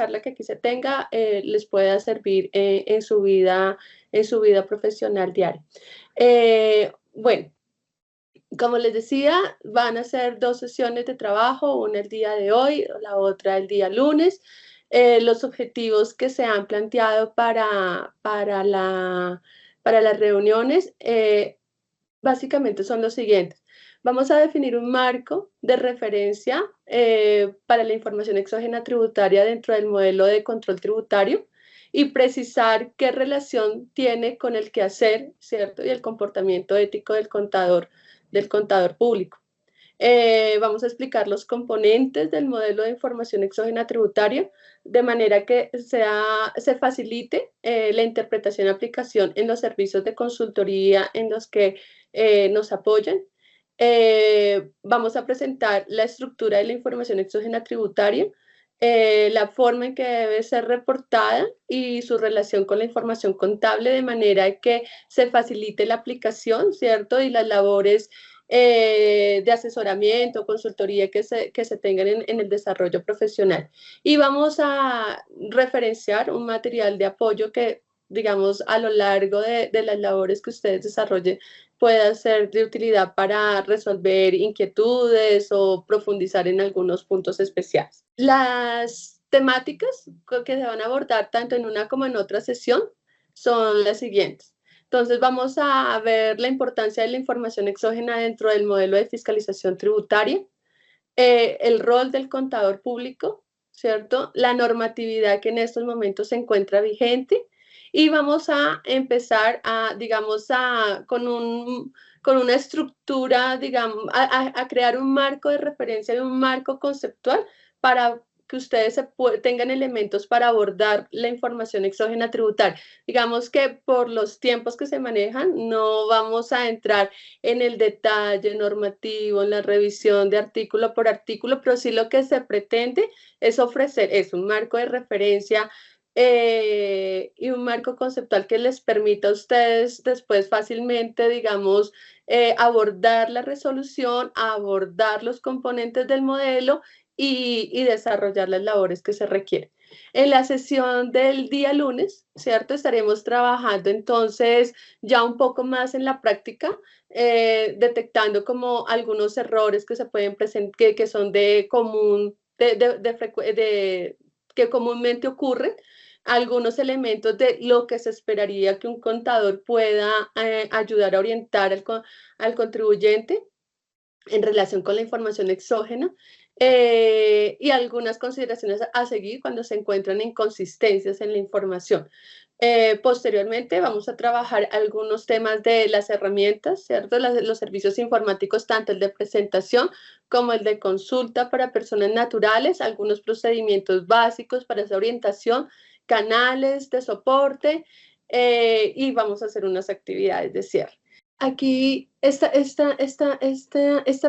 charla que aquí se tenga les pueda servir en su vida profesional diaria. Bueno, como les decía, van a ser 2 sesiones de trabajo, una el día de hoy, la otra el día lunes. Los objetivos que se han planteado para las reuniones básicamente son los siguientes. Vamos a definir un marco de referencia para la información exógena tributaria dentro del modelo de control tributario y precisar qué relación tiene con el quehacer, ¿cierto? Y el comportamiento ético del contador público. Vamos a explicar los componentes del modelo de información exógena tributaria de manera que se facilite la interpretación y aplicación en los servicios de consultoría en los que nos apoyan. Vamos a presentar la estructura de la información exógena tributaria, la forma en que debe ser reportada y su relación con la información contable de manera que se facilite la aplicación, ¿cierto? Y las labores de asesoramiento, consultoría que se tengan en el desarrollo profesional. Y vamos a referenciar un material de apoyo que, digamos, a lo largo de las labores que ustedes desarrollen pueda ser de utilidad para resolver inquietudes o profundizar en algunos puntos especiales. Las temáticas que se van a abordar tanto en una como en otra sesión son las siguientes. Entonces vamos a ver la importancia de la información exógena dentro del modelo de fiscalización tributaria, el rol del contador público, ¿cierto? La normatividad que en estos momentos se encuentra vigente y vamos a empezar con una estructura, digamos, a crear un marco de referencia y un marco conceptual para que ustedes tengan elementos para abordar la información exógena tributaria. Digamos que por los tiempos que se manejan, no vamos a entrar en el detalle normativo, en la revisión de artículo por artículo, pero sí lo que se pretende es ofrecer un marco de referencia y un marco conceptual que les permita a ustedes después fácilmente, digamos, abordar la resolución, abordar los componentes del modelo y desarrollar las labores que se requieren. En la sesión del día lunes, ¿cierto? Estaremos trabajando entonces ya un poco más en la práctica, detectando como algunos errores que se pueden presentar, que son que comúnmente ocurren, algunos elementos de lo que se esperaría que un contador pueda ayudar a orientar al contribuyente en relación con la información exógena y algunas consideraciones a seguir cuando se encuentran inconsistencias en la información. Posteriormente vamos a trabajar algunos temas de las herramientas, ¿cierto? Los servicios informáticos, tanto el de presentación como el de consulta para personas naturales, algunos procedimientos básicos para esa orientación, canales de soporte y vamos a hacer unas actividades de cierre. Aquí, esta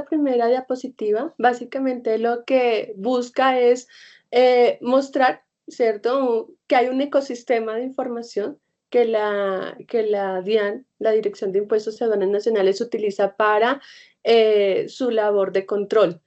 primera diapositiva, básicamente lo que busca es mostrar, ¿cierto?, que hay un ecosistema de información que la DIAN, la Dirección de Impuestos y Aduanas Nacionales, utiliza para su labor de control.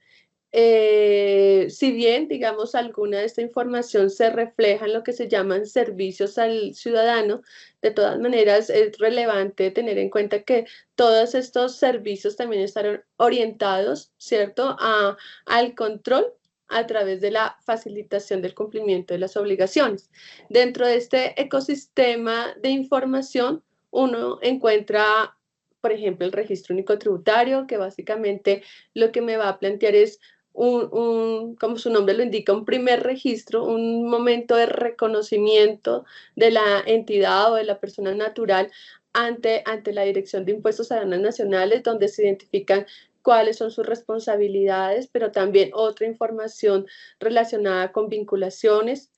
Si bien, digamos, alguna de esta información se refleja en lo que se llaman servicios al ciudadano, de todas maneras es relevante tener en cuenta que todos estos servicios también están orientados, ¿cierto?, al control a través de la facilitación del cumplimiento de las obligaciones. Dentro de este ecosistema de información, uno encuentra, por ejemplo, el registro único tributario, que básicamente lo que me va a plantear es como su nombre lo indica, un primer registro, un momento de reconocimiento de la entidad o de la persona natural ante la Dirección de Impuestos y Aduanas Nacionales, donde se identifican cuáles son sus responsabilidades, pero también otra información relacionada con vinculaciones,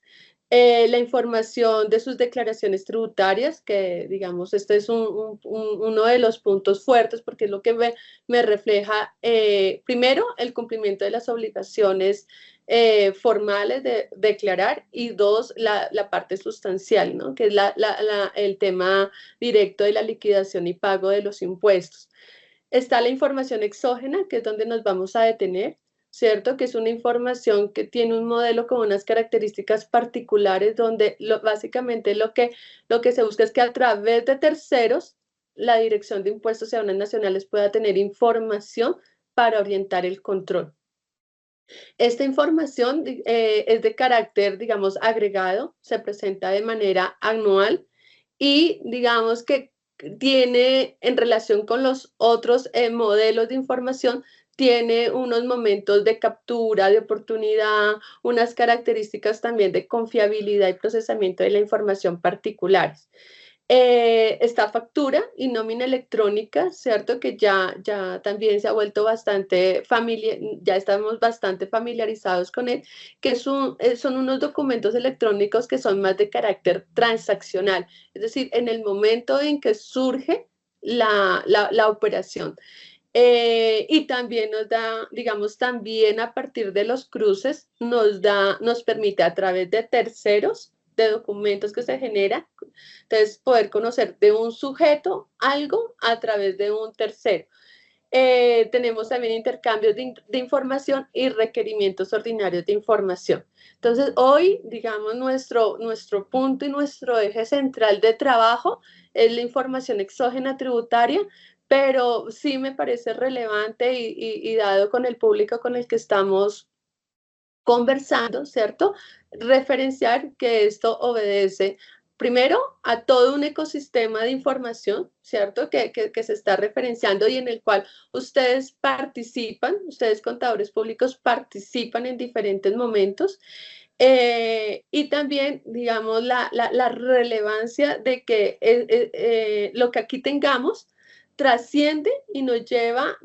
la información de sus declaraciones tributarias, que digamos, este es uno de los puntos fuertes porque es lo que me refleja, primero, el cumplimiento de las obligaciones formales de declarar y dos, la parte sustancial, ¿no?, que es el tema directo de la liquidación y pago de los impuestos. Está la información exógena, que es donde nos vamos a detener. ¿cierto? Que es una información que tiene un modelo con unas características particulares donde básicamente lo que se busca es que a través de terceros la Dirección de Impuestos y Aduanas Nacionales pueda tener información para orientar el control. Esta información es de carácter, digamos, agregado, se presenta de manera anual y digamos que tiene en relación con los otros modelos de información, tiene unos momentos de captura, de oportunidad, unas características también de confiabilidad y procesamiento de la información particulares. Está factura y nómina electrónica, ¿cierto? Que ya también se ha vuelto bastante familiar, ya estamos bastante familiarizados con él, que son unos documentos electrónicos que son más de carácter transaccional, es decir, en el momento en que surge la operación. Y también nos da, digamos, también a partir de los cruces, nos permite a través de terceros, de documentos que se generan, entonces poder conocer de un sujeto algo a través de un tercero. Tenemos también intercambios de información y requerimientos ordinarios de información. Entonces, hoy, digamos, nuestro punto y nuestro eje central de trabajo es la información exógena tributaria, pero sí me parece relevante y dado con el público con el que estamos conversando, ¿cierto? Referenciar que esto obedece primero a todo un ecosistema de información, ¿cierto? Que se está referenciando y en el cual ustedes participan, ustedes contadores públicos participan en diferentes momentos. Y también, digamos, la relevancia de que lo que aquí tengamos trasciende y nos lleva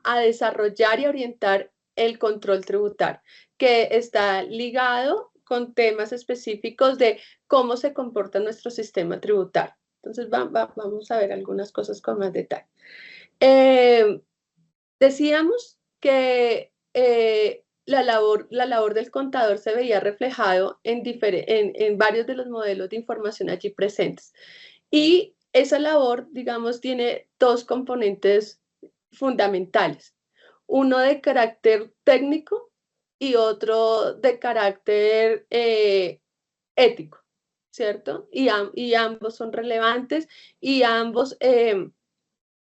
a desarrollar y orientar el control tributario, que está ligado con temas específicos de cómo se comporta nuestro sistema tributario. Entonces, vamos a ver algunas cosas con más detalle. Decíamos que la labor del contador se veía reflejado en varios de los modelos de información allí presentes. Y esa labor, digamos, tiene dos componentes fundamentales. Uno de carácter técnico y otro de carácter ético, ¿cierto? Y ambos son relevantes y ambos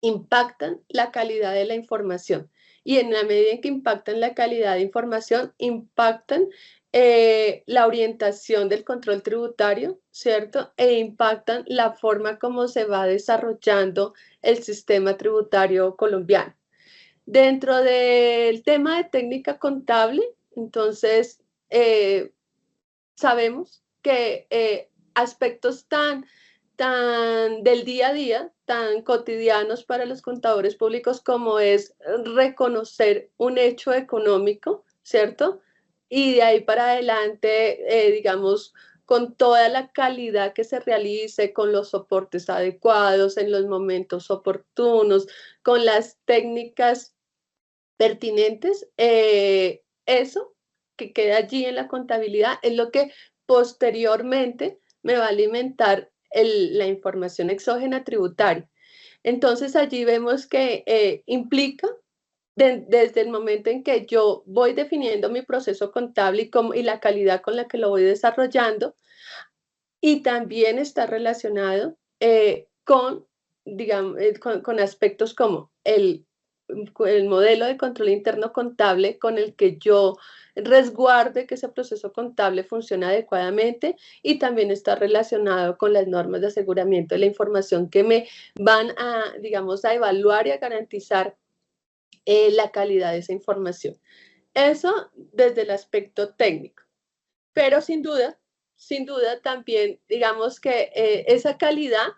impactan la calidad de la información. Y en la medida en que impactan la calidad de información, impactan la orientación del control tributario, ¿cierto? E impactan la forma como se va desarrollando el sistema tributario colombiano. Dentro del tema de técnica contable, entonces, sabemos que aspectos tan del día a día, tan cotidianos para los contadores públicos como es reconocer un hecho económico, ¿cierto? Y de ahí para adelante, digamos, con toda la calidad que se realice, con los soportes adecuados, en los momentos oportunos, con las técnicas pertinentes, eso que queda allí en la contabilidad es lo que posteriormente me va a alimentar la información exógena tributaria. Entonces allí vemos que implica desde el momento en que yo voy definiendo mi proceso contable y la calidad con la que lo voy desarrollando, y también está relacionado con, digamos, con aspectos como el modelo de control interno contable con el que yo resguarde que ese proceso contable funcione adecuadamente y también está relacionado con las normas de aseguramiento de la información que me van a, digamos, a evaluar y a garantizar la calidad de esa información. Eso desde el aspecto técnico, pero sin duda también, digamos que esa calidad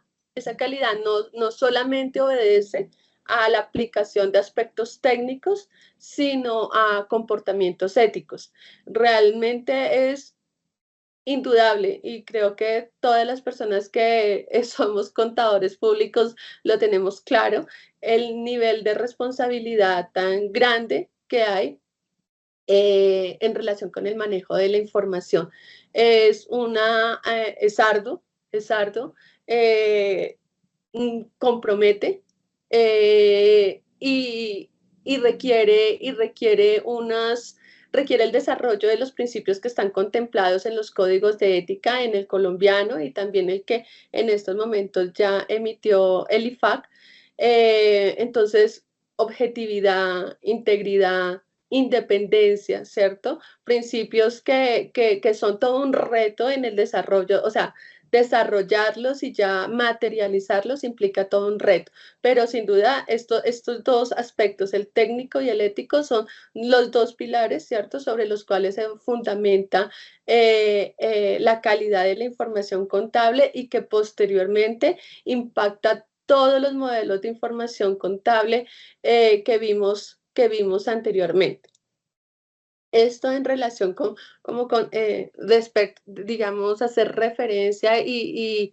no solamente obedece a la aplicación de aspectos técnicos, sino a comportamientos éticos. Realmente es indudable y creo que todas las personas que somos contadores públicos lo tenemos claro, el nivel de responsabilidad tan grande que hay en relación con el manejo de la información. Es arduo, compromete y requiere el desarrollo de los principios que están contemplados en los códigos de ética en el colombiano y también el que en estos momentos ya emitió el IFAC. Entonces, objetividad, integridad, independencia, ¿cierto? Principios que son todo un reto en el desarrollo, o sea, desarrollarlos y ya materializarlos implica todo un reto. Pero sin duda, estos dos aspectos, el técnico y el ético, son los dos pilares, ¿cierto?, sobre los cuales se fundamenta la calidad de la información contable y que posteriormente impacta todos los modelos de información contable que vimos anteriormente. Esto en relación como con, digamos, hacer referencia y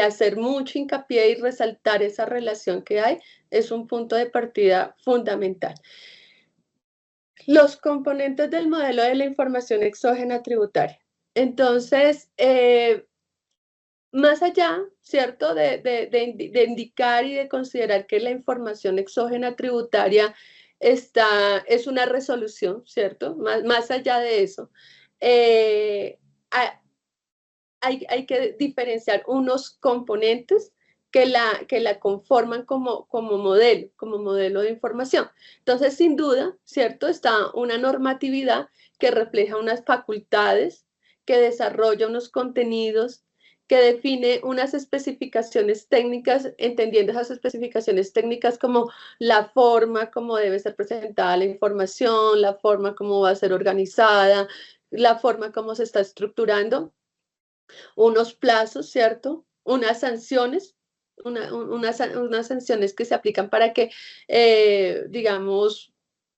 hacer mucho hincapié y resaltar esa relación que hay, es un punto de partida fundamental. Los componentes del modelo de la información exógena tributaria. Entonces, más allá, ¿cierto?, de indicar y de considerar que la información exógena tributaria es una resolución, ¿cierto? Más allá de eso, eh, hay que diferenciar unos componentes que la conforman como modelo de información. Entonces, sin duda, ¿cierto? Está una normatividad que refleja unas facultades, que desarrolla unos contenidos, que define unas especificaciones técnicas, entendiendo esas especificaciones técnicas como la forma como debe ser presentada la información, la forma como va a ser organizada, la forma como se está estructurando, unos plazos, ¿cierto? Unas sanciones, unas sanciones que se aplican para que, digamos,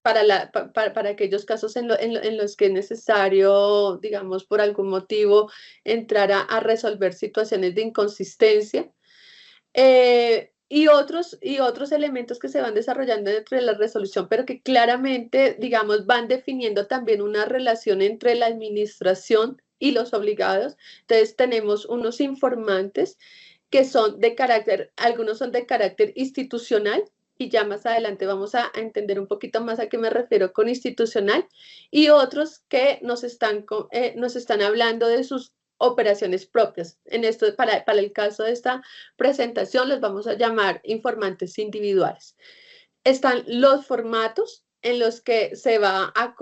para aquellos casos en los que es necesario, digamos, por algún motivo, entrar a resolver situaciones de inconsistencia. Y otros elementos que se van desarrollando dentro de la resolución, pero que claramente, digamos, van definiendo también una relación entre la administración y los obligados. Entonces, tenemos unos informantes que son de carácter, algunos son de carácter institucional, y ya más adelante vamos a entender un poquito más a qué me refiero con institucional, y otros que nos están hablando de sus operaciones propias. En esto, para el caso de esta presentación, los vamos a llamar informantes individuales. Están los formatos en los que se va a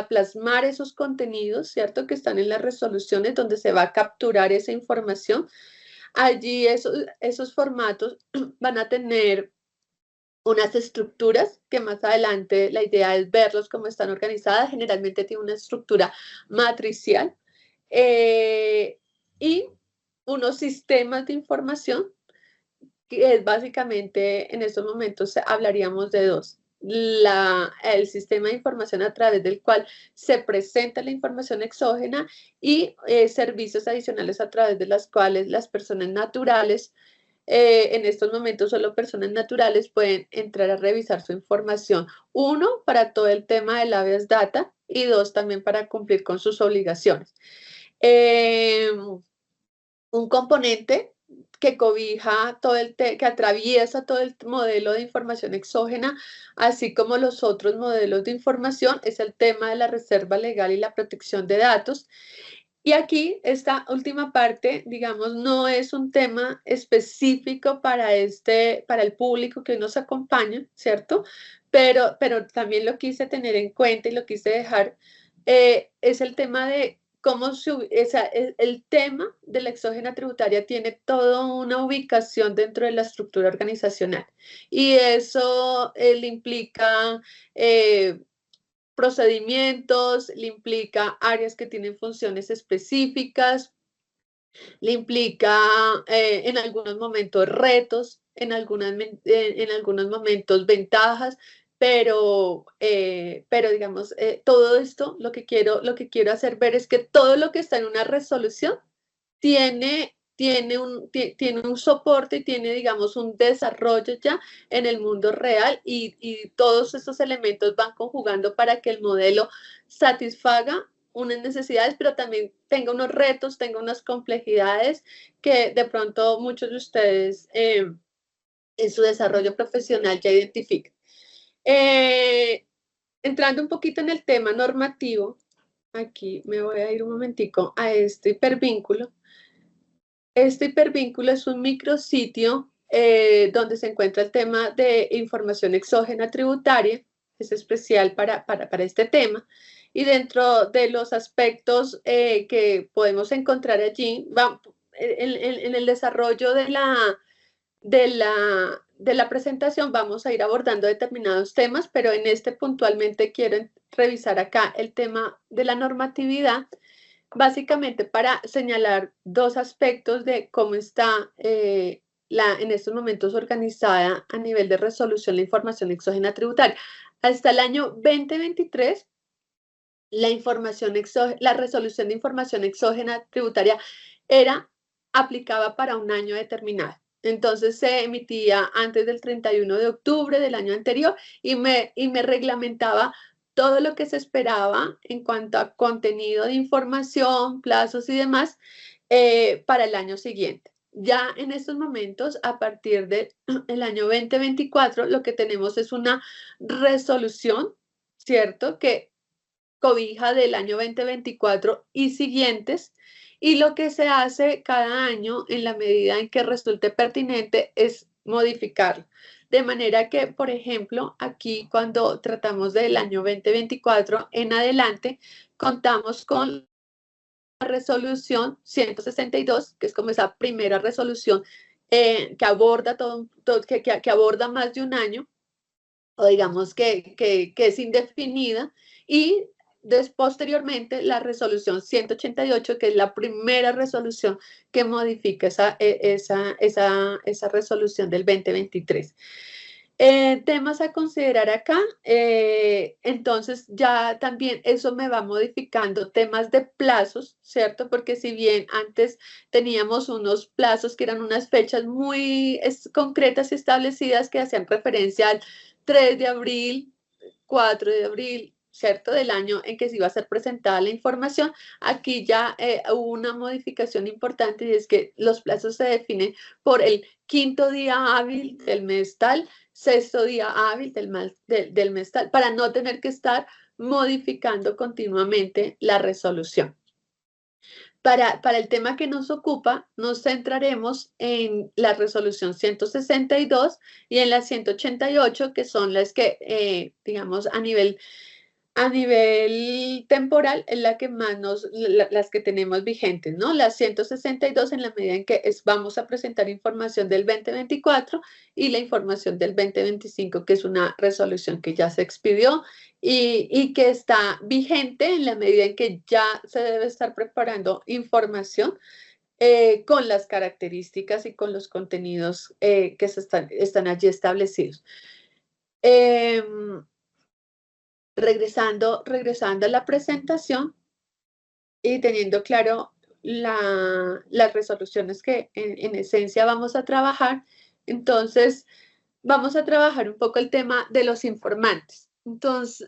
plasmar esos contenidos, ¿cierto? Que están en las resoluciones donde se va a capturar esa información. Allí esos formatos van a tener unas estructuras que más adelante la idea es verlos cómo están organizadas. Generalmente tiene una estructura matricial, eh, y unos sistemas de información que es básicamente, en estos momentos hablaríamos de dos. El sistema de información a través del cual se presenta la información exógena y servicios adicionales a través de las cuales las personas naturales, en estos momentos solo personas naturales pueden entrar a revisar su información. Uno, para todo el tema del habeas data, y dos, también para cumplir con sus obligaciones. Un componente que cobija que atraviesa todo el modelo de información exógena, así como los otros modelos de información, es el tema de la reserva legal y la protección de datos. Y aquí, esta última parte, digamos, no es un tema específico para el público que nos acompaña, ¿cierto? Pero también lo quise tener en cuenta y lo quise dejar, es el tema de cómo el tema de la exógena tributaria tiene toda una ubicación dentro de la estructura organizacional. Y eso le implica procedimientos, le implica áreas que tienen funciones específicas, le implica en algunos momentos retos, en algunos momentos ventajas, pero digamos, todo esto lo que quiero hacer ver es que todo lo que está en una resolución tiene un soporte y tiene, digamos, un desarrollo ya en el mundo real, y todos estos elementos van conjugando para que el modelo satisfaga unas necesidades, pero también tenga unos retos, tenga unas complejidades que de pronto muchos de ustedes en su desarrollo profesional ya identifican. Eh, entrando un poquito en el tema normativo, aquí me voy a ir un momentico a este hipervínculo. Este hipervínculo es un micrositio donde se encuentra el tema de información exógena tributaria, es especial para este tema, y dentro de los aspectos que podemos encontrar allí, en el desarrollo de la presentación vamos a ir abordando determinados temas, pero en este puntualmente quiero revisar acá el tema de la normatividad, básicamente para señalar dos aspectos de cómo está en estos momentos organizada a nivel de resolución la información exógena tributaria. Hasta el año 2023, la resolución de información exógena tributaria aplicaba para un año determinado. Entonces se emitía antes del 31 de octubre del año anterior y me reglamentaba todo lo que se esperaba en cuanto a contenido de información, plazos y demás para el año siguiente. Ya en estos momentos, a partir del año 2024, lo que tenemos es una resolución, ¿cierto? Que cobija del año 2024 y siguientes, y lo que se hace cada año en la medida en que resulte pertinente es modificarlo. De manera que, por ejemplo, aquí cuando tratamos del año 2024 en adelante, contamos con la resolución 162, que es como esa primera resolución que aborda que aborda más de un año, o digamos que es indefinida, y posteriormente la resolución 188, que es la primera resolución que modifica esa resolución del 2023. Temas a considerar acá, entonces ya también eso me va modificando temas de plazos, ¿cierto? Porque si bien antes teníamos unos plazos que eran unas fechas muy concretas y establecidas que hacían referencia al 3 de abril, 4 de abril, ¿cierto? Del año en que se iba a ser presentada la información. Aquí ya hubo una modificación importante y es que los plazos se definen por el quinto día hábil del mes tal, sexto día hábil del mes tal, para no tener que estar modificando continuamente la resolución. Para el tema que nos ocupa, nos centraremos en la resolución 162 y en la 188, que son las que, digamos, a nivel temporal, es la que más las que tenemos vigentes, ¿no? La 162 en la medida en que vamos a presentar información del 2024 y la información del 2025, que es una resolución que ya se expidió y que está vigente en la medida en que ya se debe estar preparando información con las características y con los contenidos que están allí establecidos. Regresando a la presentación y teniendo claro las resoluciones que en esencia vamos a trabajar, entonces vamos a trabajar un poco el tema de los informantes. Entonces,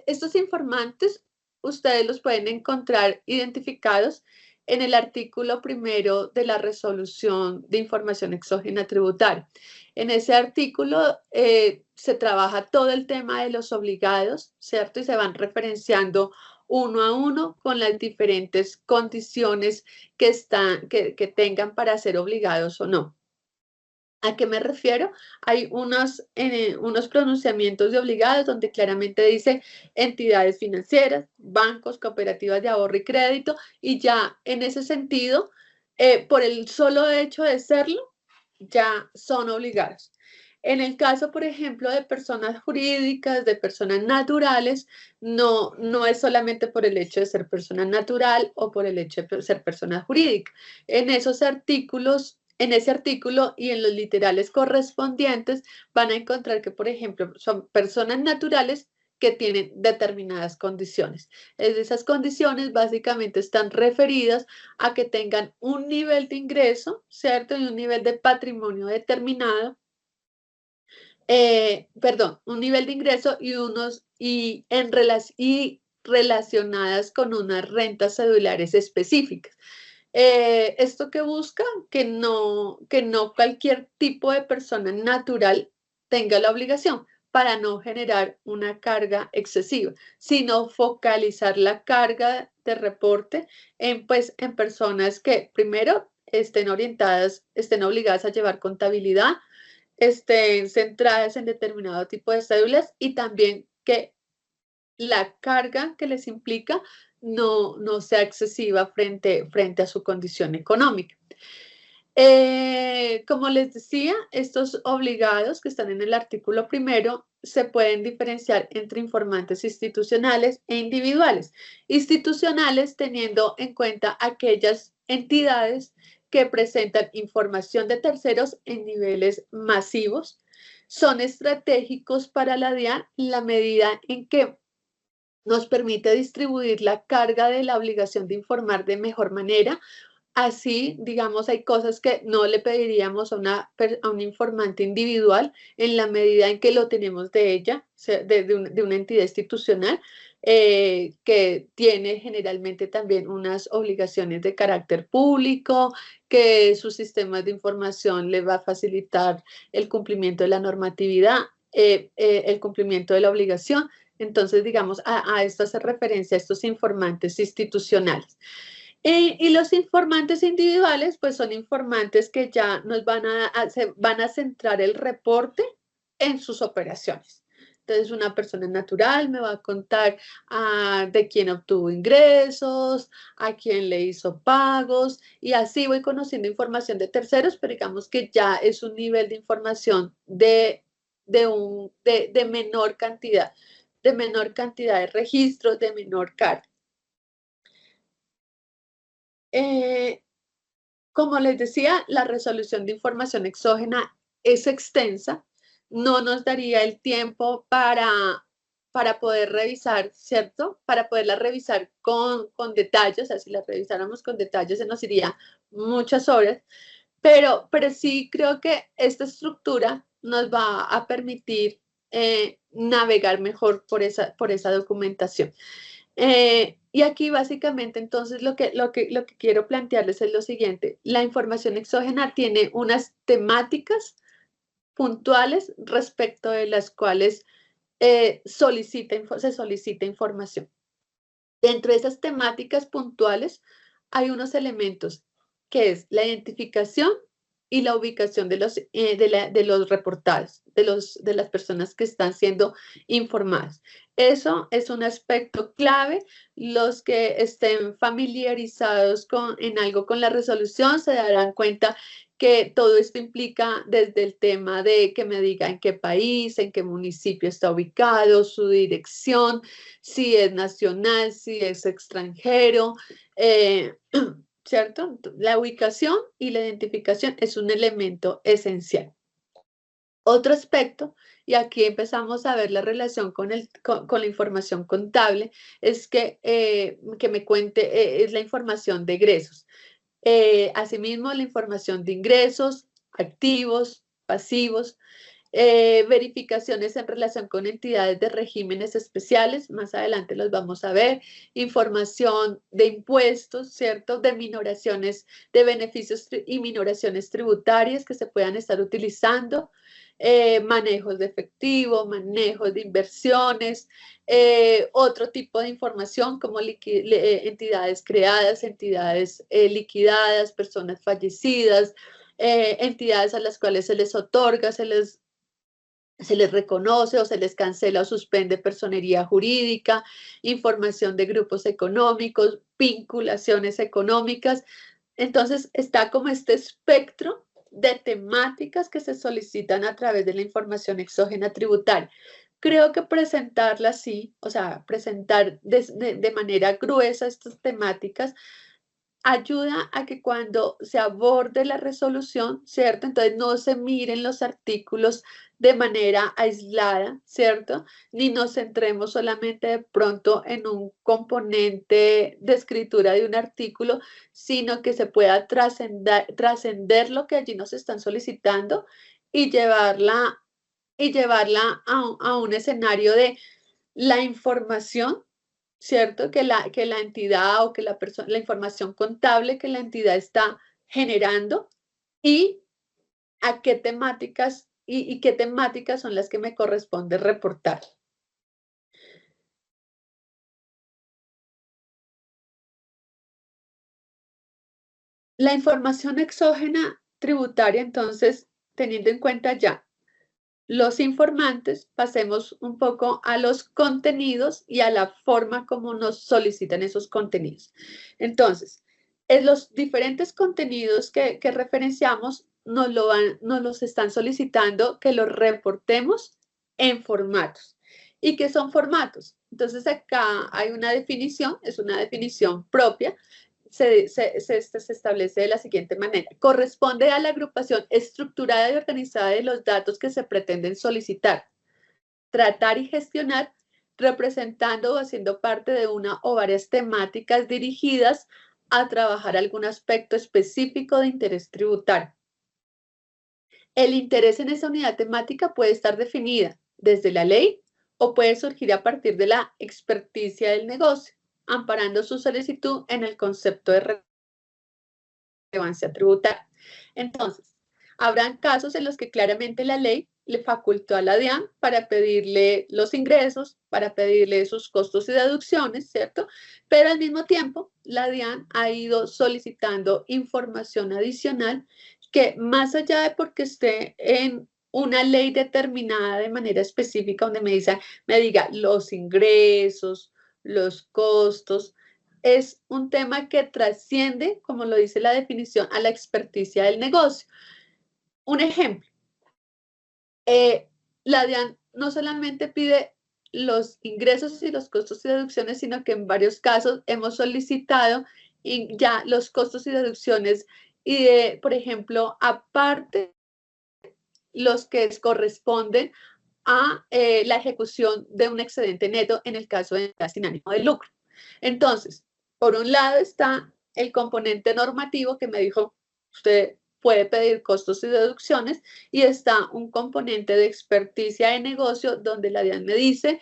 estos informantes ustedes los pueden encontrar identificados en el artículo primero de la resolución de información exógena tributaria. En ese artículo se trabaja todo el tema de los obligados, ¿cierto? Y se van referenciando uno a uno con las diferentes condiciones que tengan para ser obligados o no. ¿A qué me refiero? Hay unos pronunciamientos de obligados donde claramente dice entidades financieras, bancos, cooperativas de ahorro y crédito, y ya en ese sentido, por el solo hecho de serlo, ya son obligados. En el caso, por ejemplo, de personas jurídicas, de personas naturales, no es solamente por el hecho de ser persona natural o por el hecho de ser persona jurídica. En ese artículo y en los literales correspondientes van a encontrar que, por ejemplo, son personas naturales que tienen determinadas condiciones. Esas condiciones básicamente están referidas a que tengan un nivel de ingreso, ¿cierto? Y un nivel de patrimonio determinado, perdón, un nivel de ingreso y relacionadas con unas rentas cedulares específicas. ¿Esto que busca? Que no cualquier tipo de persona natural tenga la obligación. para no generar una carga excesiva, sino focalizar la carga de reporte en, pues, en personas que primero estén orientadas, estén obligadas a llevar contabilidad, estén centradas en determinado tipo de cédulas y también que la carga que les implica no sea excesiva frente a su condición económica. Como les decía, estos obligados que están en el artículo primero se pueden diferenciar entre informantes institucionales e individuales. Institucionales teniendo en cuenta aquellas entidades que presentan información de terceros en niveles masivos. Son estratégicos para la DIAN en la medida en que nos permite distribuir la carga de la obligación de informar de mejor manera. Así, digamos, hay cosas que no le pediríamos a un informante individual en la medida en que lo tenemos de ella, o sea, de una entidad institucional, que tiene generalmente también unas obligaciones de carácter público, que sus sistemas de información le va a facilitar el cumplimiento de la normatividad, el cumplimiento de la obligación. Entonces, digamos, a esto hace referencia a estos informantes institucionales. Y los informantes individuales, pues son informantes que ya nos van a centrar el reporte en sus operaciones. Entonces, una persona natural me va a contar de quién obtuvo ingresos, a quién le hizo pagos, y así voy conociendo información de terceros, pero digamos que ya es un nivel de información de menor cantidad de registros, de menor carga. Eh, Como les decía, la resolución de información exógena es extensa, no nos daría el tiempo para poder revisar, ¿cierto? Para poderla revisar con detalles, o sea, si la revisáramos con detalles se nos iría muchas horas, pero sí creo que esta estructura nos va a permitir navegar mejor por esa documentación. Y aquí básicamente entonces lo que quiero plantearles es lo siguiente. La información exógena tiene unas temáticas puntuales respecto de las cuales se solicita información. Dentro de esas temáticas puntuales hay unos elementos que es la identificación y la ubicación de los reportados, de las personas que están siendo informadas. Eso es un aspecto clave. Los que estén familiarizados en algo con la resolución se darán cuenta que todo esto implica desde el tema de que me diga en qué país, en qué municipio está ubicado, su dirección, si es nacional, si es extranjero, ¿cierto? La ubicación y la identificación es un elemento esencial. Otro aspecto, y aquí empezamos a ver la relación con la información contable, es que me cuente, es la información de egresos. Asimismo, la información de ingresos, activos, pasivos, verificaciones en relación con entidades de regímenes especiales, más adelante los vamos a ver, información de impuestos, ¿cierto? De minoraciones de beneficios y minoraciones tributarias que se puedan estar utilizando, manejos de efectivo, manejos de inversiones, otro tipo de información como entidades creadas, entidades liquidadas, personas fallecidas, entidades a las cuales se les otorga, se les reconoce o se les cancela o suspende personería jurídica, información de grupos económicos, vinculaciones económicas. Entonces está como este espectro de temáticas que se solicitan a través de la información exógena tributaria. Creo que presentarla así, o sea, presentar de manera gruesa estas temáticas, ayuda a que cuando se aborde la resolución, ¿cierto? Entonces no se miren los artículos de manera aislada, ¿cierto? Ni nos centremos solamente de pronto en un componente de escritura de un artículo, sino que se pueda trascender lo que allí nos están solicitando y llevarla a un escenario de la información, ¿cierto? Que la entidad o que la información contable que la entidad está generando y a qué temáticas y qué temáticas son las que me corresponde reportar. La información exógena tributaria, entonces, teniendo en cuenta ya los informantes, pasemos un poco a los contenidos y a la forma como nos solicitan esos contenidos. Entonces, en los diferentes contenidos que referenciamos nos los están solicitando que los reportemos en formatos. ¿Y qué son formatos? Entonces, acá hay una definición, es una definición propia, se establece de la siguiente manera. Corresponde a la agrupación estructurada y organizada de los datos que se pretenden solicitar, tratar y gestionar, representando o haciendo parte de una o varias temáticas dirigidas a trabajar algún aspecto específico de interés tributario. El interés en esa unidad temática puede estar definida desde la ley o puede surgir a partir de la experticia del negocio, amparando su solicitud en el concepto de relevancia tributaria. Entonces, habrán casos en los que claramente la ley le facultó a la DIAN para pedirle los ingresos, para pedirle sus costos y deducciones, ¿cierto? Pero al mismo tiempo, la DIAN ha ido solicitando información adicional que más allá de porque esté en una ley determinada de manera específica, donde me diga los ingresos, los costos, es un tema que trasciende, como lo dice la definición, a la experticia del negocio. Un ejemplo, la DIAN no solamente pide los ingresos y los costos y deducciones, sino que en varios casos hemos solicitado ya los costos y deducciones y por ejemplo, aparte los que corresponden a la ejecución de un excedente neto en el caso de sin ánimo de lucro. Entonces, por un lado está el componente normativo que me dijo, usted puede pedir costos y deducciones, y está un componente de experticia de negocio donde la DIAN me dice,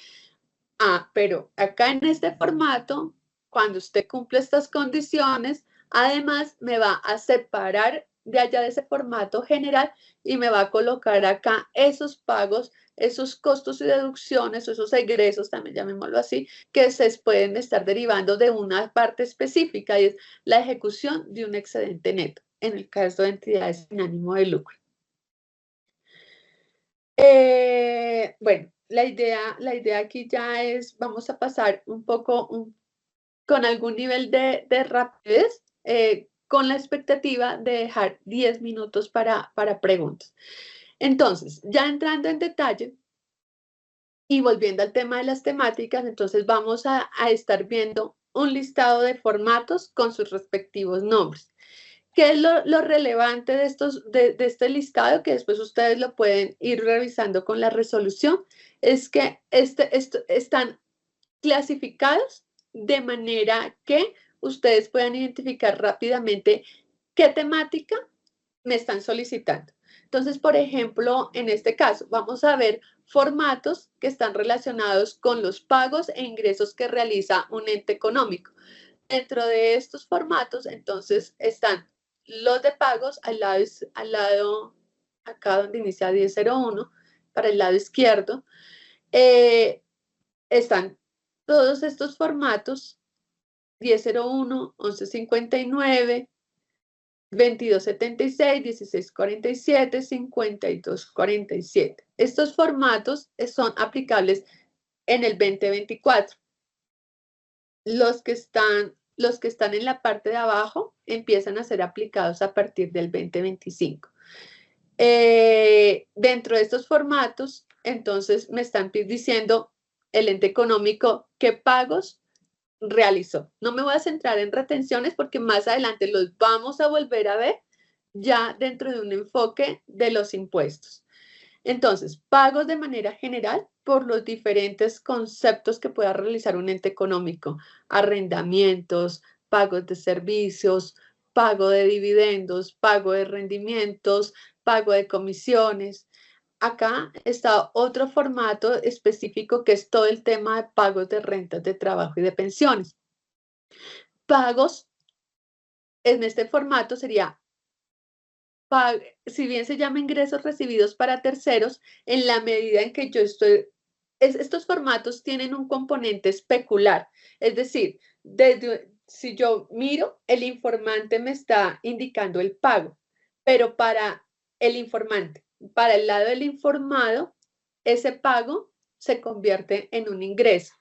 pero acá en este formato, cuando usted cumple estas condiciones, además me va a separar de allá de ese formato general y me va a colocar acá esos pagos, esos costos y deducciones, esos egresos, también llamémoslo así, que se pueden estar derivando de una parte específica y es la ejecución de un excedente neto, en el caso de entidades sin ánimo de lucro. Bueno, la idea aquí ya es, vamos a pasar un poco con algún nivel de rapidez, con la expectativa de dejar 10 minutos para preguntas. Entonces, ya entrando en detalle y volviendo al tema de las temáticas, entonces vamos a estar viendo un listado de formatos con sus respectivos nombres. ¿Qué es lo relevante de este listado? Que después ustedes lo pueden ir revisando con la resolución. Es que están clasificados de manera que ustedes puedan identificar rápidamente qué temática me están solicitando. Entonces, por ejemplo, en este caso, vamos a ver formatos que están relacionados con los pagos e ingresos que realiza un ente económico. Dentro de estos formatos, entonces, están los de pagos al lado acá donde inicia 1001, para el lado izquierdo. Están todos estos formatos, 1001, 1159, 2276, 1647, 5247. Estos formatos son aplicables en el 2024. Los que están en la parte de abajo empiezan a ser aplicados a partir del 2025. Dentro de estos formatos, entonces me están diciendo el ente económico qué pagos realizó. No me voy a centrar en retenciones porque más adelante los vamos a volver a ver ya dentro de un enfoque de los impuestos. Entonces, pagos de manera general por los diferentes conceptos que pueda realizar un ente económico, arrendamientos, pagos de servicios, pago de dividendos, pago de rendimientos, pago de comisiones. Acá está otro formato específico que es todo el tema de pagos de rentas de trabajo y de pensiones. Pagos en este formato sería si bien se llama ingresos recibidos para terceros, en la medida en que yo estoy, estos formatos tienen un componente especular, es decir, si yo miro, el informante me está indicando el pago, pero para el informante, para el lado del informado, ese pago se convierte en un ingreso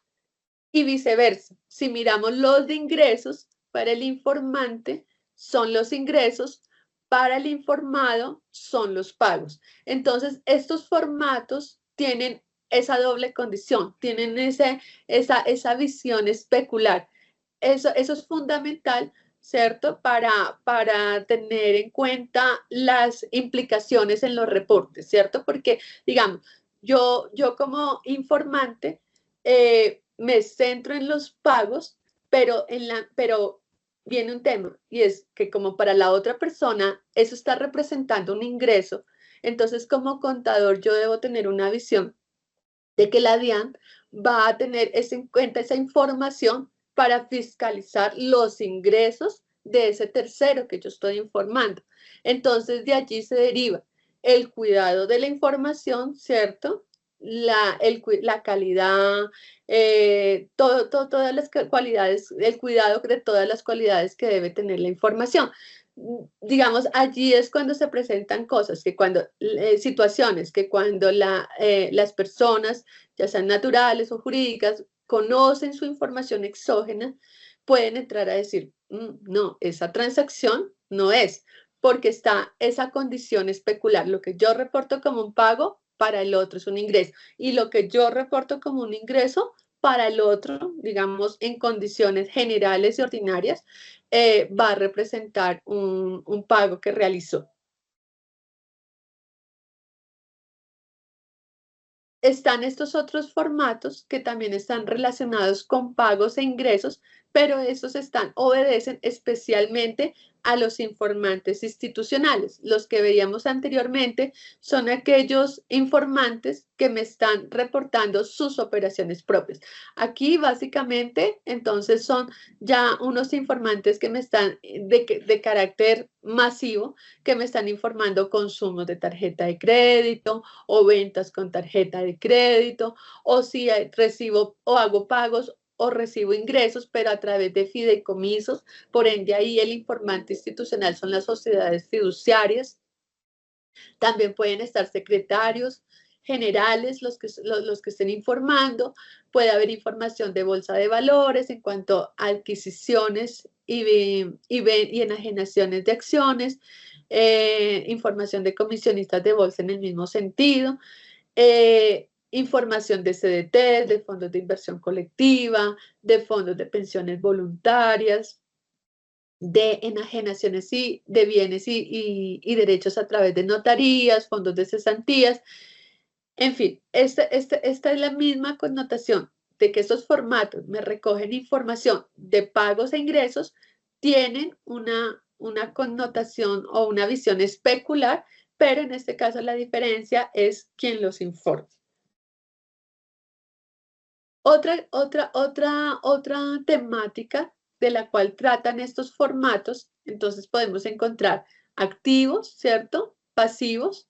y viceversa. Si miramos los de ingresos, para el informante son los ingresos, para el informado son los pagos. Entonces, estos formatos tienen esa doble condición, tienen esa visión especular. Eso es fundamental, ¿cierto? Para tener en cuenta las implicaciones en los reportes, ¿cierto? Porque, digamos, yo como informante me centro en los pagos, pero viene un tema y es que como para la otra persona eso está representando un ingreso, entonces como contador yo debo tener una visión de que la DIAN va a tener en cuenta esa información para fiscalizar los ingresos de ese tercero que yo estoy informando. Entonces, de allí se deriva el cuidado de la información, ¿cierto? La calidad, todas las cualidades, el cuidado de todas las cualidades que debe tener la información. Digamos, allí es cuando se presentan cosas, situaciones que cuando las personas, ya sean naturales o jurídicas, conocen su información exógena, pueden entrar a decir, no, esa transacción no es, porque está esa condición especular. Lo que yo reporto como un pago, para el otro es un ingreso. Y lo que yo reporto como un ingreso, para el otro, digamos, en condiciones generales y ordinarias, va a representar un pago que realizó. Están estos otros formatos que también están relacionados con pagos e ingresos, pero esos obedecen especialmente a los informantes institucionales. Los que veíamos anteriormente son aquellos informantes que me están reportando sus operaciones propias. Aquí básicamente entonces son ya unos informantes que me están de carácter masivo, que me están informando consumos de tarjeta de crédito, o ventas con tarjeta de crédito, o si recibo o hago pagos o recibo ingresos, pero a través de fideicomisos. Por ende, ahí el informante institucional son las sociedades fiduciarias. También pueden estar secretarios generales, los que estén informando. Puede haber información de bolsa de valores en cuanto a adquisiciones y enajenaciones de acciones, información de comisionistas de bolsa en el mismo sentido, información de CDTs, de fondos de inversión colectiva, de fondos de pensiones voluntarias, de enajenaciones y de bienes y derechos a través de notarías, fondos de cesantías. En fin, esta es la misma connotación de que estos formatos me recogen información de pagos e ingresos, tienen una connotación o una visión especular, pero en este caso la diferencia es quien los informa. Otra temática de la cual tratan estos formatos, entonces podemos encontrar activos, ¿cierto? Pasivos.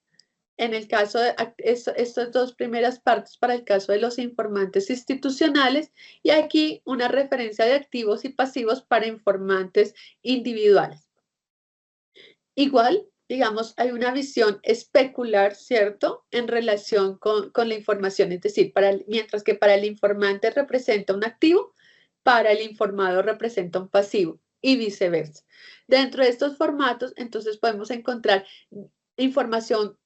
En el caso de estas dos primeras partes para el caso de los informantes institucionales y aquí una referencia de activos y pasivos para informantes individuales. Igual, digamos, hay una visión especular, ¿cierto?, en relación con la información, es decir, mientras que para el informante representa un activo, para el informado representa un pasivo y viceversa. Dentro de estos formatos, entonces podemos encontrar información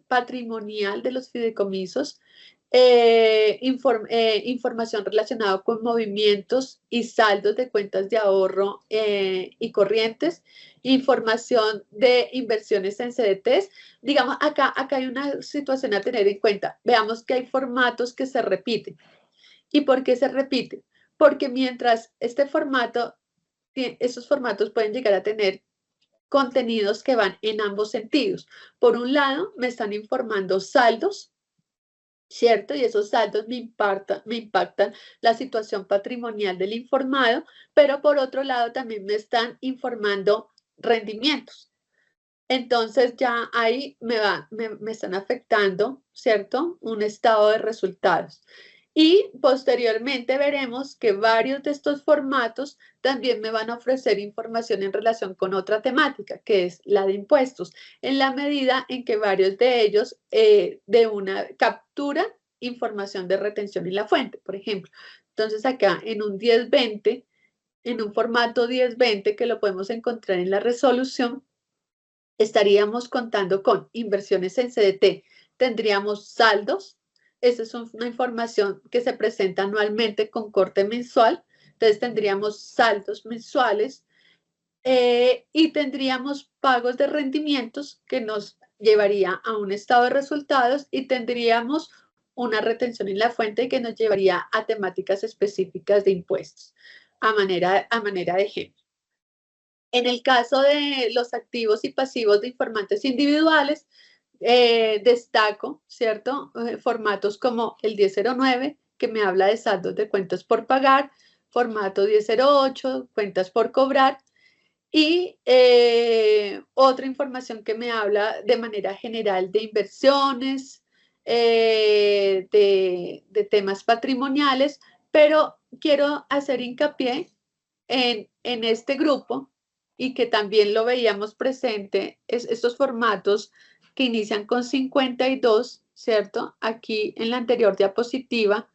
patrimonial de los fideicomisos, información relacionada con movimientos y saldos de cuentas de ahorro y corrientes, información de inversiones en CDTs. Digamos, acá hay una situación a tener en cuenta. Veamos que hay formatos que se repiten. ¿Y por qué se repiten? Porque mientras esos formatos pueden llegar a tener contenidos que van en ambos sentidos. Por un lado, me están informando saldos, ¿cierto? Y esos saldos me impactan la situación patrimonial del informado, pero por otro lado también me están informando rendimientos. Entonces ya ahí me están afectando, ¿cierto? Un estado de resultados. Y posteriormente veremos que varios de estos formatos también me van a ofrecer información en relación con otra temática, que es la de impuestos, en la medida en que varios de ellos de una captura información de retención en la fuente, por ejemplo. Entonces acá en un 1020, en un formato 1020 que lo podemos encontrar en la resolución, estaríamos contando con inversiones en CDT, tendríamos saldos, esa es una información que se presenta anualmente con corte mensual, entonces tendríamos saldos mensuales y tendríamos pagos de rendimientos que nos llevaría a un estado de resultados y tendríamos una retención en la fuente que nos llevaría a temáticas específicas de impuestos, a manera de ejemplo. En el caso de los activos y pasivos de informantes individuales, destaco, ¿cierto? Formatos como el 1009, que me habla de saldos de cuentas por pagar, formato 1008, cuentas por cobrar, y otra información que me habla de manera general de inversiones, de temas patrimoniales, pero quiero hacer hincapié en este grupo y que también lo veíamos presente, estos formatos que inician con 52, ¿cierto? Aquí en la anterior diapositiva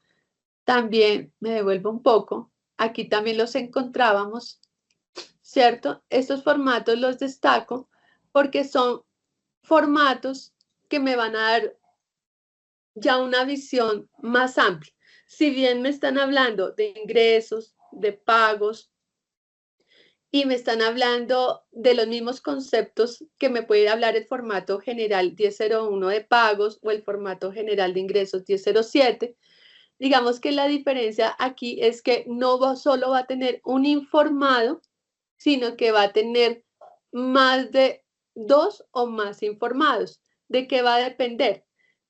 también me devuelvo un poco, aquí también los encontrábamos, ¿cierto? Estos formatos los destaco porque son formatos que me van a dar ya una visión más amplia. Si bien me están hablando de ingresos, de pagos, y me están hablando de los mismos conceptos que me puede hablar el formato general 1001 de pagos o el formato general de ingresos 1007. Digamos que la diferencia aquí es que no solo va a tener un informado, sino que va a tener más de dos o más informados. ¿De qué va a depender?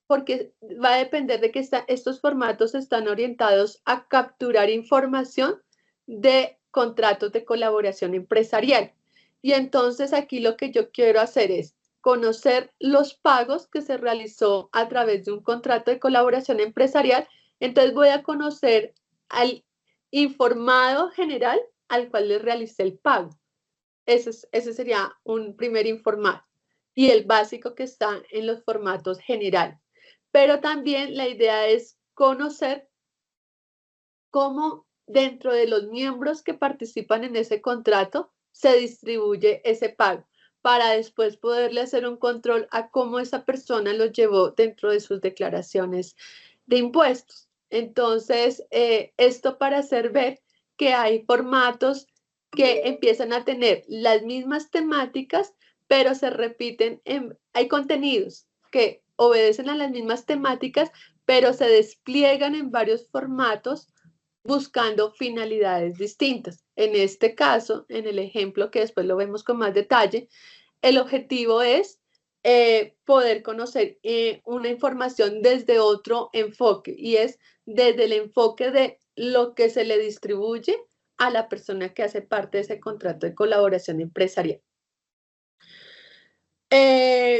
Porque va a depender de que estos formatos están orientados a capturar información de contratos de colaboración empresarial. Y entonces aquí lo que yo quiero hacer es conocer los pagos que se realizó a través de un contrato de colaboración empresarial. Entonces voy a conocer al informado general al cual le realicé el pago. Ese sería un primer informado. Y el básico que está en los formatos generales. Pero también la idea es conocer cómo dentro de los miembros que participan en ese contrato se distribuye ese pago para después poderle hacer un control a cómo esa persona lo llevó dentro de sus declaraciones de impuestos. Entonces, esto para hacer ver que hay formatos que empiezan a tener las mismas temáticas, pero se repiten, hay contenidos que obedecen a las mismas temáticas, pero se despliegan en varios formatos buscando finalidades distintas. En este caso, en el ejemplo que después lo vemos con más detalle, el objetivo es poder conocer una información desde otro enfoque y es desde el enfoque de lo que se le distribuye a la persona que hace parte de ese contrato de colaboración empresarial.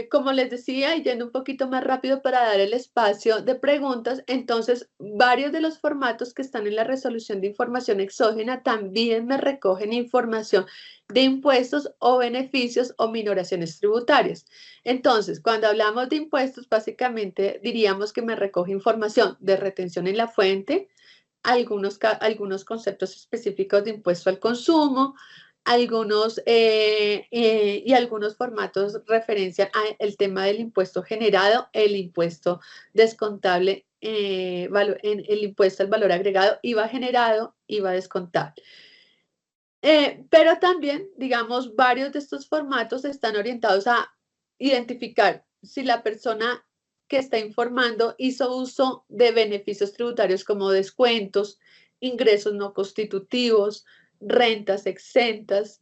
Como les decía, y yendo un poquito más rápido para dar el espacio de preguntas, entonces varios de los formatos que están en la resolución de información exógena también me recogen información de impuestos o beneficios o minoraciones tributarias. Entonces, cuando hablamos de impuestos, básicamente diríamos que me recoge información de retención en la fuente, algunos conceptos específicos de impuesto al consumo, y algunos formatos referencian al tema del impuesto generado, el impuesto descontable, el impuesto al valor agregado, IVA generado, IVA descontable. Pero también, digamos, varios de estos formatos están orientados a identificar si la persona que está informando hizo uso de beneficios tributarios como descuentos, ingresos no constitutivos, rentas exentas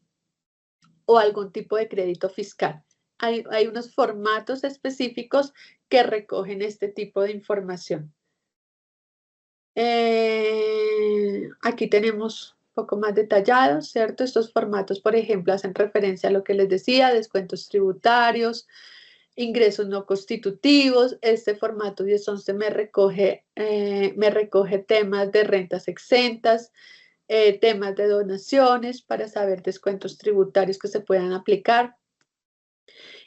o algún tipo de crédito fiscal. Hay unos formatos específicos que recogen este tipo de información. Aquí tenemos poco más detallados, ¿cierto? Estos formatos, por ejemplo, hacen referencia a lo que les decía, descuentos tributarios, ingresos no constitutivos. Este formato 1011 me recoge temas de rentas exentas, temas de donaciones para saber descuentos tributarios que se puedan aplicar.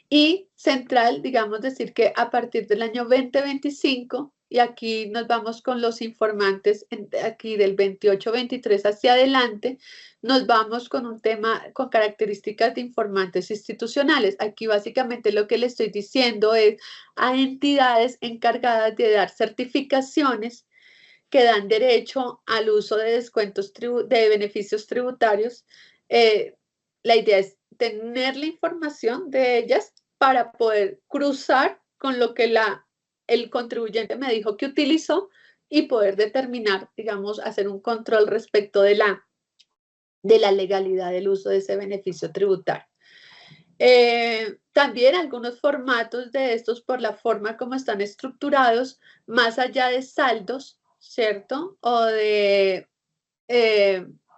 Y central, digamos, decir que a partir del año 2025, y aquí nos vamos con los informantes, aquí del 28-23 hacia adelante, nos vamos con un tema con características de informantes institucionales. Aquí básicamente lo que le estoy diciendo es a entidades encargadas de dar certificaciones que dan derecho al uso de descuentos de beneficios tributarios. La idea es tener la información de ellas para poder cruzar con lo que el contribuyente me dijo que utilizó y poder determinar, digamos, hacer un control respecto de la legalidad del uso de ese beneficio tributario. También algunos formatos de estos, por la forma como están estructurados, más allá de saldos, ¿cierto? O de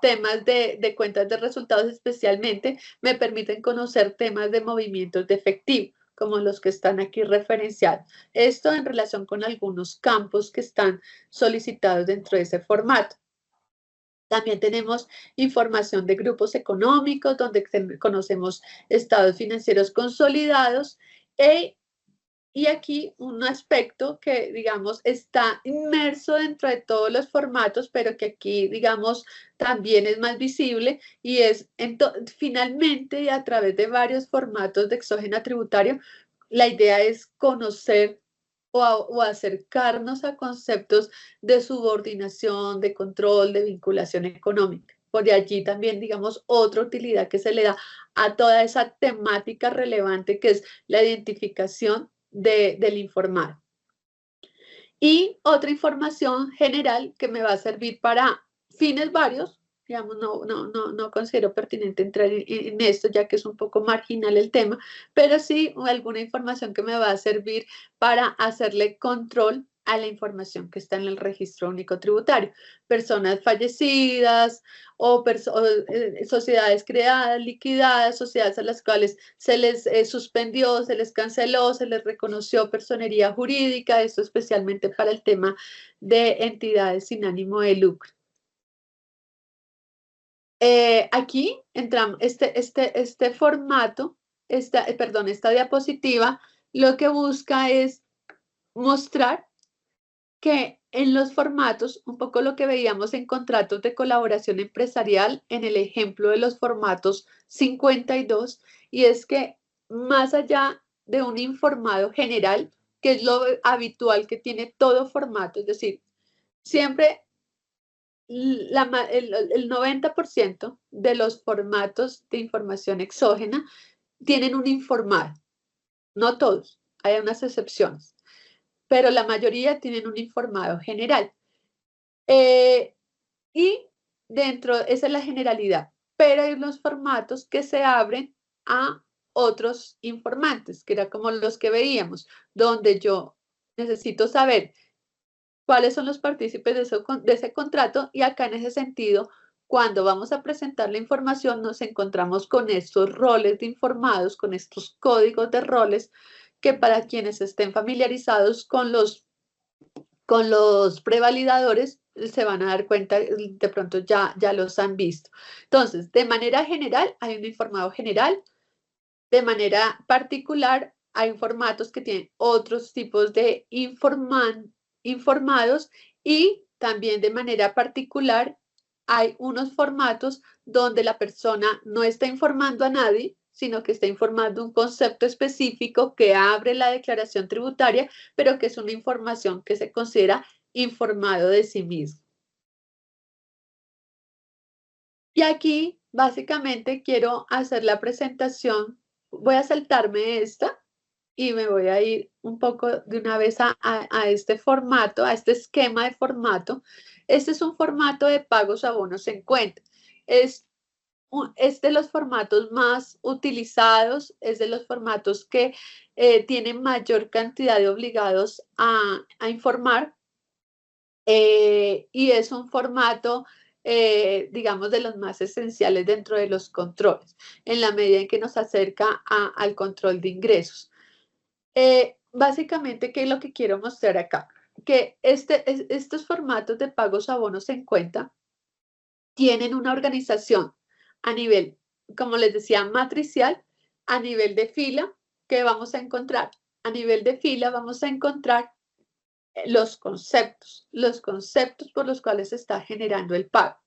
temas de cuentas de resultados especialmente, me permiten conocer temas de movimientos de efectivo, como los que están aquí referenciados. Esto en relación con algunos campos que están solicitados dentro de ese formato. También tenemos información de grupos económicos, donde conocemos estados financieros consolidados. Y aquí un aspecto que, digamos, está inmerso dentro de todos los formatos, pero que aquí, digamos, también es más visible y es, finalmente, a través de varios formatos de exógeno tributario, la idea es conocer o acercarnos a conceptos de subordinación, de control, de vinculación económica. Por allí también, digamos, otra utilidad que se le da a toda esa temática relevante que es la identificación del informado. Y otra información general que me va a servir para fines varios, digamos, no considero pertinente entrar en esto, ya que es un poco marginal el tema, pero sí alguna información que me va a servir para hacerle control a la información que está en el registro único tributario. Personas fallecidas o sociedades creadas, liquidadas, sociedades a las cuales se les suspendió, se les canceló, se les reconoció personería jurídica, esto especialmente para el tema de entidades sin ánimo de lucro. Aquí entramos, este formato, esta diapositiva, lo que busca es mostrar que en los formatos, un poco lo que veíamos en contratos de colaboración empresarial, en el ejemplo de los formatos 52, y es que más allá de un informado general, que es lo habitual que tiene todo formato, es decir, siempre el 90% de los formatos de información exógena tienen un informado, no todos, hay unas excepciones, pero la mayoría tienen un informado general. Y esa es la generalidad, pero hay unos formatos que se abren a otros informantes, que era como los que veíamos, donde yo necesito saber cuáles son los partícipes de ese contrato y acá en ese sentido, cuando vamos a presentar la información, nos encontramos con estos roles de informados, con estos códigos de roles que para quienes estén familiarizados con los prevalidadores se van a dar cuenta, de pronto ya los han visto. Entonces, de manera general, hay un informado general, de manera particular, hay formatos que tienen otros tipos de informados y también de manera particular hay unos formatos donde la persona no está informando a nadie, sino que está informando un concepto específico que abre la declaración tributaria, pero que es una información que se considera informado de sí mismo. Y aquí, básicamente, quiero hacer la presentación. Voy a saltarme esta y me voy a ir un poco de una vez a este formato, a este esquema de formato. Este es un formato de pagos a bonos en cuenta. Es de los formatos más utilizados, es de los formatos que tienen mayor cantidad de obligados a informar y es un formato digamos, de los más esenciales dentro de los controles, en la medida en que nos acerca al control de ingresos. Básicamente, ¿qué es lo que quiero mostrar acá? Que estos formatos de pagos a bonos en cuenta tienen una organización a nivel, como les decía, matricial, a nivel de fila, que vamos a encontrar. A nivel de fila vamos a encontrar los conceptos por los cuales se está generando el pago.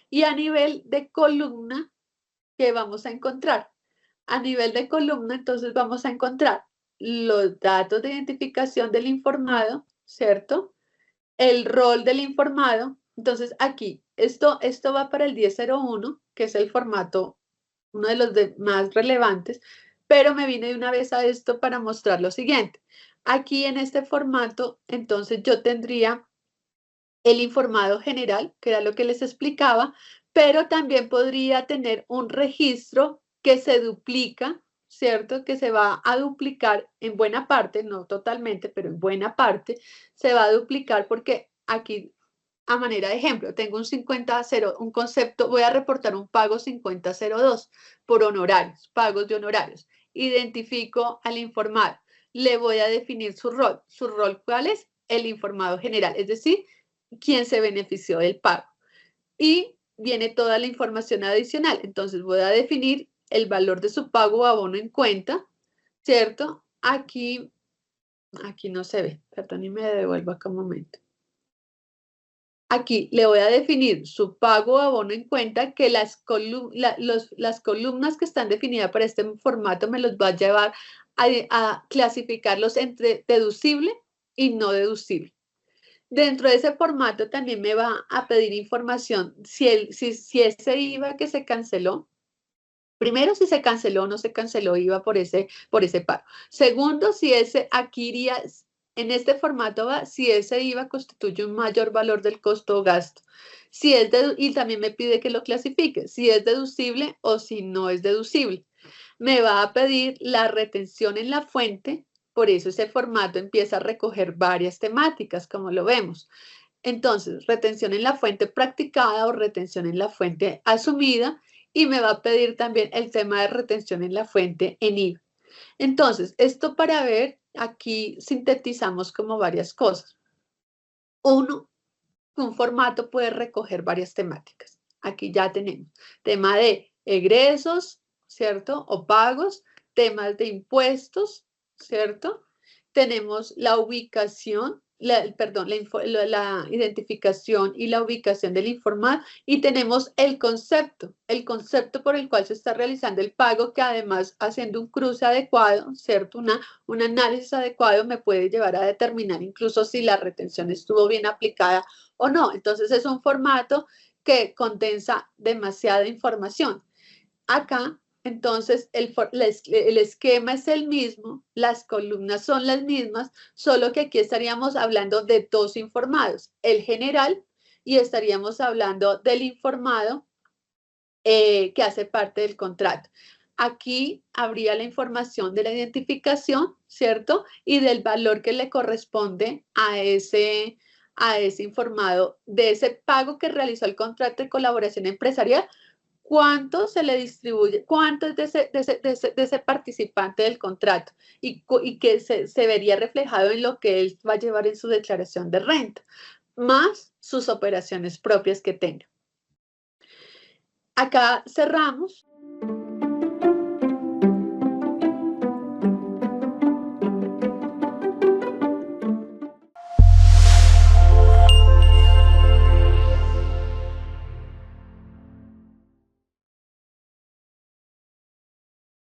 Y a nivel de columna, ¿qué vamos a encontrar? A nivel de columna, entonces vamos a encontrar los datos de identificación del informado, ¿cierto? El rol del informado. Entonces, aquí, esto va para el 1001, que es el formato, uno de los más relevantes, pero me vine de una vez a esto para mostrar lo siguiente. Aquí en este formato, entonces yo tendría el informado general, que era lo que les explicaba, pero también podría tener un registro que se duplica, ¿cierto? Que se va a duplicar en buena parte, no totalmente, pero en buena parte, se va a duplicar porque aquí, a manera de ejemplo, tengo un 50-0, un concepto, voy a reportar un pago 5002 por honorarios, pagos de honorarios. Identifico al informado, le voy a definir su rol. ¿Su rol cuál es? El informado general, es decir, quién se benefició del pago. Y viene toda la información adicional. Entonces voy a definir el valor de su pago o abono en cuenta, ¿cierto? Aquí no se ve, perdón, y me devuelvo acá un momento. Aquí le voy a definir su pago o abono en cuenta, que las columnas que están definidas para este formato me los va a llevar a clasificarlos entre deducible y no deducible. Dentro de ese formato también me va a pedir información si ese IVA que se canceló, primero si se canceló o no se canceló IVA por ese pago. Segundo, si aquí iría, en este formato va si ese IVA constituye un mayor valor del costo o gasto. Y también me pide que lo clasifique, si es deducible o si no es deducible. Me va a pedir la retención en la fuente. Por eso ese formato empieza a recoger varias temáticas, como lo vemos. Entonces, retención en la fuente practicada o retención en la fuente asumida, y me va a pedir también el tema de retención en la fuente en IVA. Entonces, esto para ver, aquí sintetizamos como varias cosas. Uno, un formato puede recoger varias temáticas. Aquí ya tenemos tema de egresos, ¿cierto? O pagos, temas de impuestos, ¿cierto? Tenemos la ubicación, la identificación y la ubicación del informado, y tenemos el concepto por el cual se está realizando el pago, que además haciendo un cruce adecuado, ¿cierto? Un análisis adecuado me puede llevar a determinar incluso si la retención estuvo bien aplicada o no. Entonces es un formato que condensa demasiada información. Acá, entonces, el esquema es el mismo, las columnas son las mismas, solo que aquí estaríamos hablando de dos informados, el general, y estaríamos hablando del informado que hace parte del contrato. Aquí habría la información de la identificación, ¿cierto? Y del valor que le corresponde a ese informado de ese pago que realizó el contrato de colaboración empresarial. ¿Cuánto se le distribuye? ¿Cuánto es de ese participante del contrato? Y que se vería reflejado en lo que él va a llevar en su declaración de renta, más sus operaciones propias que tenga. Acá cerramos